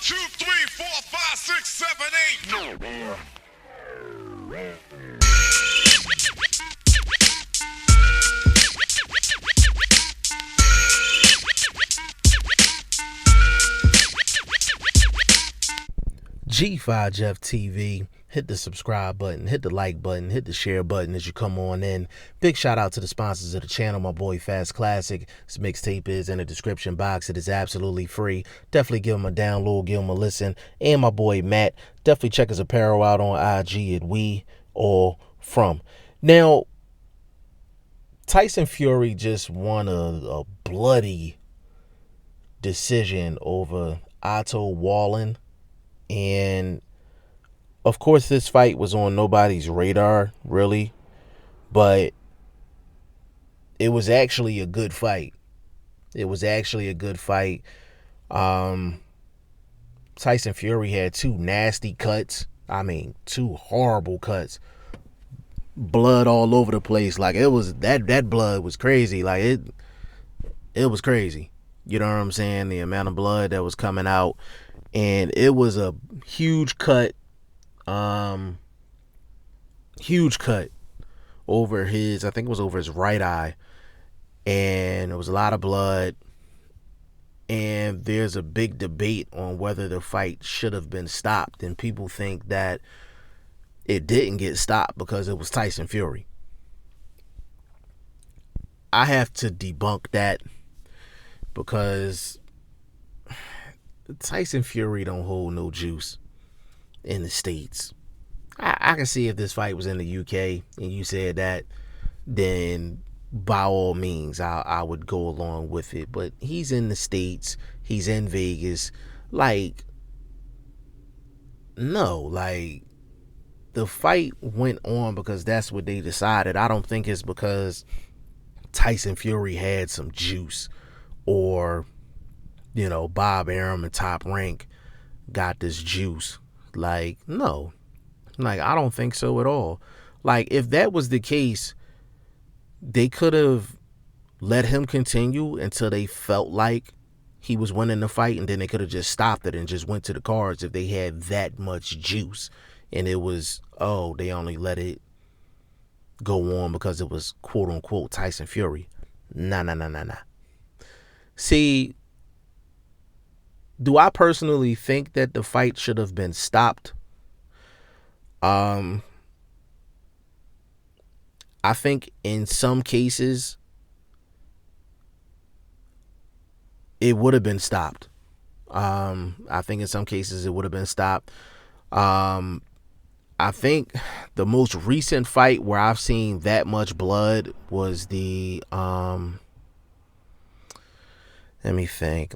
2, 3, 4, 5, 6, 7, 8. No. G5 Jeff TV. Hit the subscribe button, hit the like button, hit the share button as you come on in. Big shout out to the sponsors of the channel, my boy Fast Classic. This mixtape is in the description box. It is absolutely free. Definitely give him a download, give him a listen. And my boy Matt. Definitely check his apparel out on IG at We All From. Now, Tyson Fury just won a bloody decision over Otto Wallin. And of course, this fight was on nobody's radar, really, but it was actually a good fight. It was actually a good fight. Tyson Fury had two nasty cuts. I mean, two horrible cuts. Blood all over the place. Like, it was, that blood was crazy. Like, it was crazy. You know what I'm saying? The amount of blood that was coming out. And it was a huge cut. Huge cut over his, I think it was over his right eye, and there was a lot of blood. And there's a big debate on whether the fight should have been stopped, and people think that it didn't get stopped because it was Tyson Fury. I have to debunk that, because Tyson Fury don't hold no juice in the States. I can see if this fight was in the UK and you said that, then by all means I would go along with it. But he's in the States, he's in Vegas. Like, no, like, the fight went on because that's what they decided. I don't think it's because Tyson Fury had some juice, or, you know, Bob Arum and Top Rank got this juice. Like, no. Like, I don't think so at all. Like, if that was the case, they could have let him continue until they felt like he was winning the fight, and then they could have just stopped it and just went to the cards if they had that much juice. And it was, oh, they only let it go on because it was quote-unquote Tyson Fury. Nah. See, do I personally think that the fight should have been stopped? I think in some cases it would have been stopped. I think in some cases it would have been stopped. I think the most recent fight where I've seen that much blood was the let me think.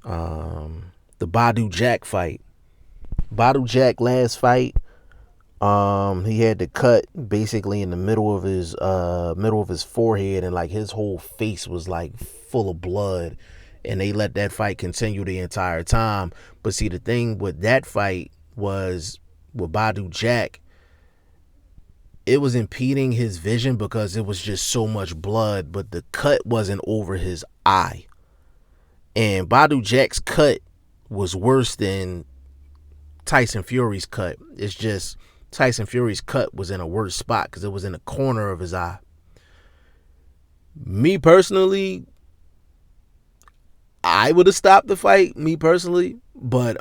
The Badu Jack fight. Badu Jack last fight. He had the cut basically in the middle of his forehead, and like his whole face was like full of blood, and they let that fight continue the entire time. But see, the thing with that fight was, with Badu Jack, it was impeding his vision because it was just so much blood, but the cut wasn't over his eye. And Badu Jack's cut was worse than Tyson Fury's cut. It's just Tyson Fury's cut was in a worse spot because it was in the corner of his eye. Me personally, I would have stopped the fight, me personally, but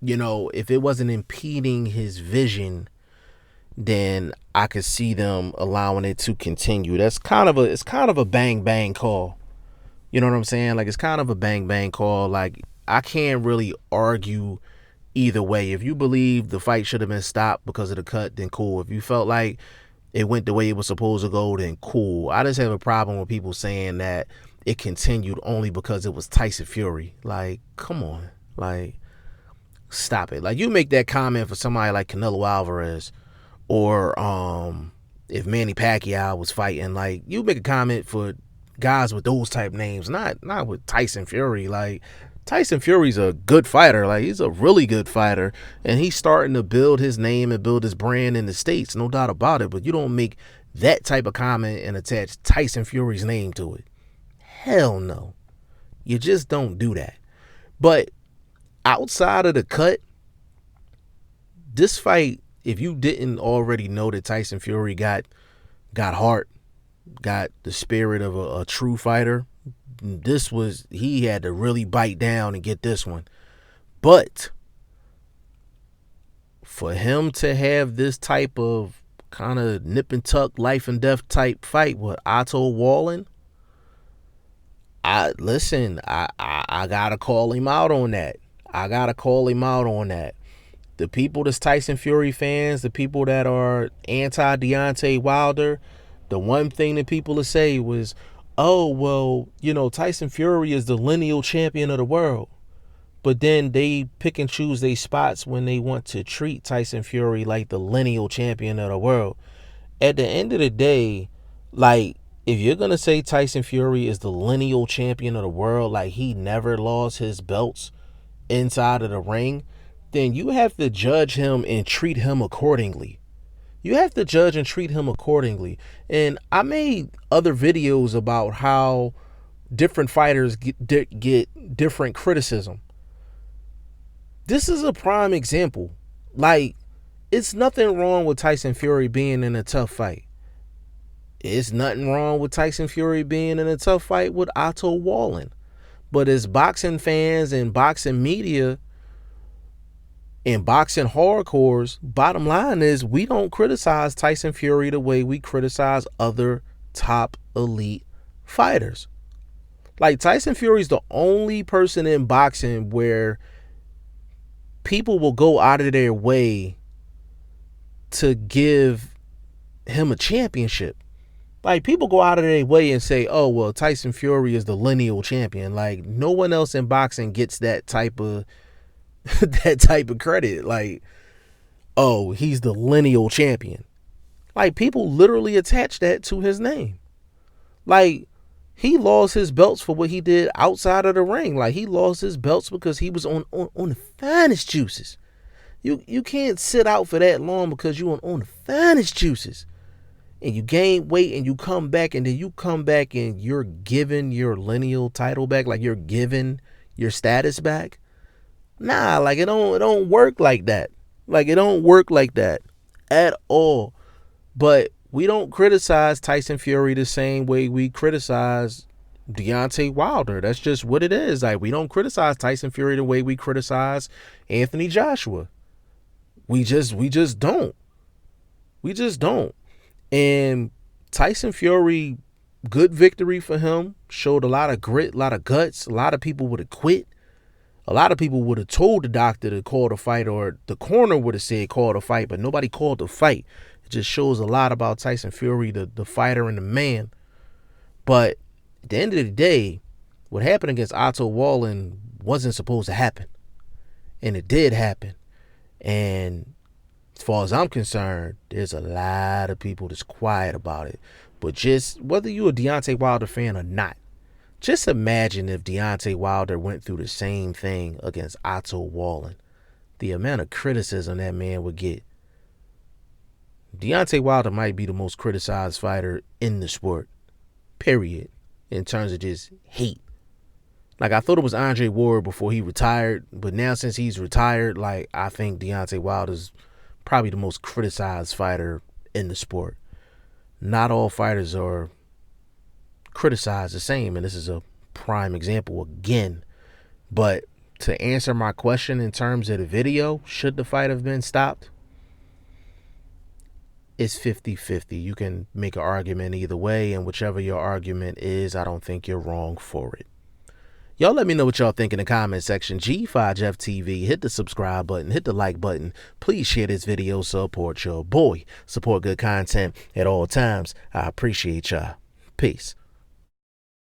you know, if it wasn't impeding his vision, then I could see them allowing it to continue. It's kind of a bang bang call. You know what I'm saying? Like, it's kind of a bang bang call. Like, I can't really argue either way. If you believe the fight should have been stopped because of the cut, then cool. If you felt like it went the way it was supposed to go, then cool. I just have a problem with people saying that it continued only because it was Tyson Fury. Like, come on. Like, stop it. Like, you make that comment for somebody like Canelo Alvarez, or if Manny Pacquiao was fighting. Like, you make a comment for guys with those type names, not with Tyson Fury. Like, Tyson Fury's a good fighter. Like, he's a really good fighter, and he's starting to build his name and build his brand in the States, no doubt about it. But you don't make that type of comment and attach Tyson Fury's name to it. Hell no. You just don't do that. But outside of the cut, this fight, if you didn't already know that Tyson Fury got heart, got the spirit of a true fighter, he had to really bite down and get this one. But for him to have this type of kind of nip and tuck, life and death type fight with Otto Wallen, I gotta call him out on that. The people that's Tyson Fury fans, the people that are anti Deontay Wilder, the one thing that people would say was, oh, well, Tyson Fury is the lineal champion of the world. But then they pick and choose their spots when they want to treat Tyson Fury like the lineal champion of the world. At the end of the day, like, if you're going to say Tyson Fury is the lineal champion of the world, like he never lost his belts inside of the ring, then you have to judge him and treat him accordingly. And I made other videos about how different fighters get different criticism. This is a prime example. Like, it's nothing wrong with Tyson Fury being in a tough fight. It's nothing wrong with Tyson Fury being in a tough fight with Otto Wallen. But as boxing fans and boxing media and boxing hardcores, bottom line is we don't criticize Tyson Fury the way we criticize other top elite fighters. Like, Tyson Fury's the only person in boxing where people will go out of their way to give him a championship. Like, people go out of their way and say, oh, well, Tyson Fury is the lineal champion. Like, no one else in boxing gets that type of credit. Like, oh, he's the lineal champion. Like, people literally attach that to his name. Like, he lost his belts for what he did outside of the ring. Like, he lost his belts because he was on the finest juices. You can't sit out for that long because you're on the finest juices. And you gain weight and you come back, and then you come back and you're giving your lineal title back, like you're giving your status back. Nah, like it don't work like that. Like, it don't work like that at all. But we don't criticize Tyson Fury the same way we criticize Deontay Wilder. That's just what it is. Like, we don't criticize Tyson Fury the way we criticize Anthony Joshua. We just don't. We just don't. And Tyson Fury, good victory for him. Showed a lot of grit, a lot of guts. A lot of people would have quit. A lot of people would have told the doctor to call the fight, or the corner would have said call the fight, but nobody called the fight. It just shows a lot about Tyson Fury, the fighter and the man. But at the end of the day, what happened against Otto Wallen wasn't supposed to happen. And it did happen. And as far as I'm concerned, there's a lot of people that's quiet about it. But just whether you're a Deontay Wilder fan or not, just imagine if Deontay Wilder went through the same thing against Otto Wallen. The amount of criticism that man would get. Deontay Wilder might be the most criticized fighter in the sport, period, in terms of just hate. Like, I thought it was Andre Ward before he retired, but now since he's retired, like, I think Deontay Wilder's probably the most criticized fighter in the sport. Not all fighters are criticized the same, and this is a prime example again. But to answer my question in terms of the video, should the fight have been stopped? It's 50-50. You can make an argument either way, and whichever your argument is, I don't think you're wrong for it. Y'all let me know what y'all think in the comment section. G5Jeff TV, hit the subscribe button, hit the like button. Please share this video, support your boy. Support good content at all times. I appreciate y'all. Peace.